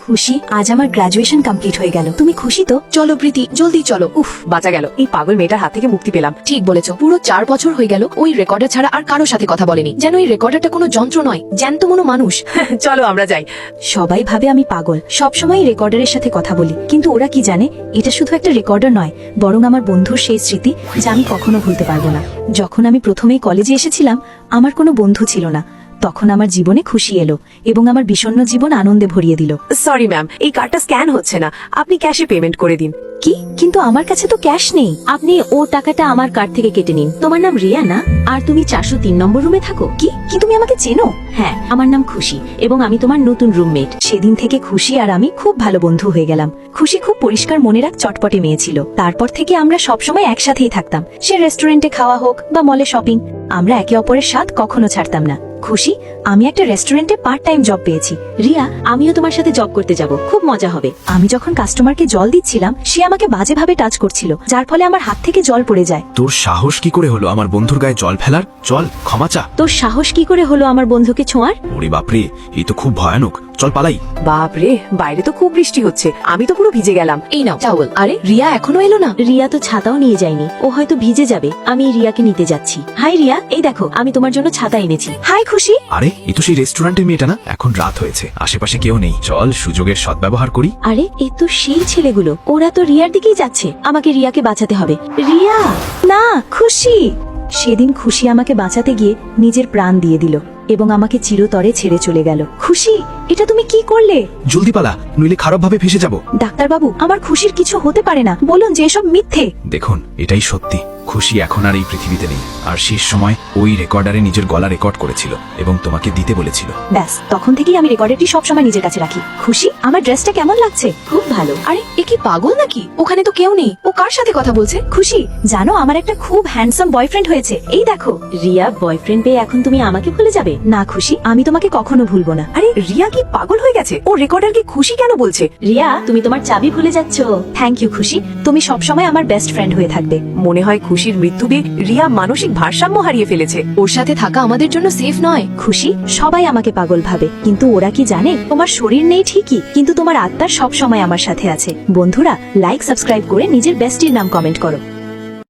খুশি, আজ আমার গ্রাজুয়েশন কমপ্লিট হয়ে গেল। তুমি খুশি তো? চলো প্রীতি, জলদি চলো। উফ, বাঁচা গেল। এই পাগল মেয়েটার হাত থেকে মুক্তি পেলাম। ঠিক বলেছো, পুরো 4 বছর হয়ে গেল ওই রেকর্ডার ছাড়া আর কারোর সাথে কথা বলেনি। যেন এই রেকর্ডারটা কোনো যন্ত্র নয়, জ্যান্ত কোনো মানুষ। চলো আমরা যাই। সবাই ভাবে আমি পাগল, সবসময় রেকর্ডারের সাথে কথা বলি, কিন্তু ওরা কি জানে এটা শুধু একটা রেকর্ডার নয়, বরং আমার বন্ধুর সেই স্মৃতি যা আমি কখনো ভুলতে পারবো না। যখন আমি প্রথমেই কলেজে এসেছিলাম, আমার কোনো বন্ধু ছিল না। তখন আমার জীবনে খুশি এলো এবং আমার বিষণ্ণ জীবন আনন্দে ভরিয়ে দিল। সরি ম্যাম, এই কার্ডটা স্ক্যান হচ্ছে না, আপনি ক্যাশে পেমেন্ট করে দিন। কি? কিন্তু আমার কাছে তো ক্যাশ নেই। আপনি ও টাকাটা আমার কার্ড থেকে কেটে নিন। তোমার নাম রিয়া না? আর তুমি 403 নম্বর রুমে থাকো? কি তুমি আমাকে চেনো? হ্যাঁ, আমার নাম খুশি এবং আমি তোমার নতুন রুমমেট। সেদিন থেকে খুশি আর আমি খুব ভালো বন্ধু হয়ে গেলাম। খুশি খুব পরিষ্কার মনের এক চটপটে মেয়ে ছিল। তারপর থেকে আমরা সবসময় একসাথেই থাকতাম, সে রেস্টুরেন্টে খাওয়া হোক বা মলে শপিং। আমরা একে অপরের স্বাদ কখনো ছাড়তাম না। খুশি, আমি একটা রেস্টুরেন্টে পার্ট টাইম জব পেয়েছি। রিয়া, আমিও তোমার সাথে জব করতে যাব, খুব মজা হবে। আমি যখন কাস্টমারকে জল দিচ্ছিলাম, সে আমাকে বাজেভাবে টাচ করছিল, যার ফলে আমার হাত থেকে জল পড়ে যায়। তোর সাহস কি করে হলো আমার বন্ধুর গায়ে জল ফেলার? চল ক্ষমা চা। তোর সাহস কি করে হলো আমার বন্ধুকে ছোঁয়ার? ওরে বাপরে, এই তো খুব ভয়ানক। চল পালাই। বাপরে, বাইরে তো খুব বৃষ্টি হচ্ছে, আমি তো পুরো ভিজে গেলাম। এই নাও টাওয়েল। আরে রিয়া এখনো এলো না? রিয়া তো ছাতাও নিয়ে যায়নি, ও হয়তো ভিজে যাবে। আমি রিয়াকে নিতে যাচ্ছি। হাই রিয়া, এই দেখো আমি তোমার জন্য ছাতা এনেছি। হাই খুশি। আরে এই তো সেই রেস্টুরেন্টের মেয়েটা না? এখন রাত হয়েছে, আশেপাশে কেউ নেই, চল সুযোগের সদ্ব্যবহার করি। আরে এ তো সেই ছেলেগুলো, ওরা তো রিয়ার দিকেই যাচ্ছে। আমাকে রিয়াকে বাঁচাতে হবে। রিয়া না, খুশি। সেদিন খুশি আমাকে বাঁচাতে গিয়ে নিজের প্রাণ দিয়ে দিল এবং আমাকে চিরতরে ছেড়ে চলে গেল। খুশি, এটা তুমি কি করলে? জলদি পালা, নইলে খারাপ ভাবে ফেসে যাব। ডাক্তারবাবু, আমার খুশির কিছু হতে পারে না, বলুন যে এসব মিথ্যে। দেখুন, এটাই সত্যি। খুশি এখন আর এই পৃথিবীতে নেই। আর শেষ সময় ওই রেকর্ডারে নিজের গলা রেকর্ড করেছিল এবং তোমাকে দিতে বলেছিল। ব্যাস, তখন থেকেই আমি রেকর্ডারটি সবসময় নিজের কাছে রাখি। খুশি, আমার ড্রেসটা কেমন লাগছে? খুব ভালো। আরে এ কি পাগল নাকি? ওখানে তো কেউ নেই, ও কার সাথে কথা বলছে? খুশি, জানো আমার একটা খুব হ্যান্ডসাম বয়ফ্রেন্ড হয়েছে, এই দেখো। রিয়া, বয়ফ্রেন্ড পেয়ে এখন তুমি আমাকে ভুলে যাবে? না খুশি, আমি তোমাকে কখনো ভুলবো না। আরে রিয়া কি পাগল হয়ে গেছে? ও রেকর্ডারকে খুশি কেন বলছে? রিয়া, তুমি তোমার চাবি ভুলে যাচ্ছ। থ্যাংক ইউ খুশি, তুমি সবসময় আমার বেস্ট ফ্রেন্ড হয়ে থাকবে। মনে হয় খুশির মৃত্যু পেয়ে রিয়া মানসিক ভারসাম্য হারিয়ে ফেলেছে। ওর সাথে থাকা আমাদের জন্য সেফ নয়। খুশি, সবাই আমাকে পাগল ভাবে, কিন্তু ওরা কি জানে তোমার শরীর নেই ঠিকই, কিন্তু তোমার আত্মা সব সময় আমার সাথে আছে। বন্ধুরা, লাইক সাবস্ক্রাইব করে নিজের বেস্টির নাম কমেন্ট করো।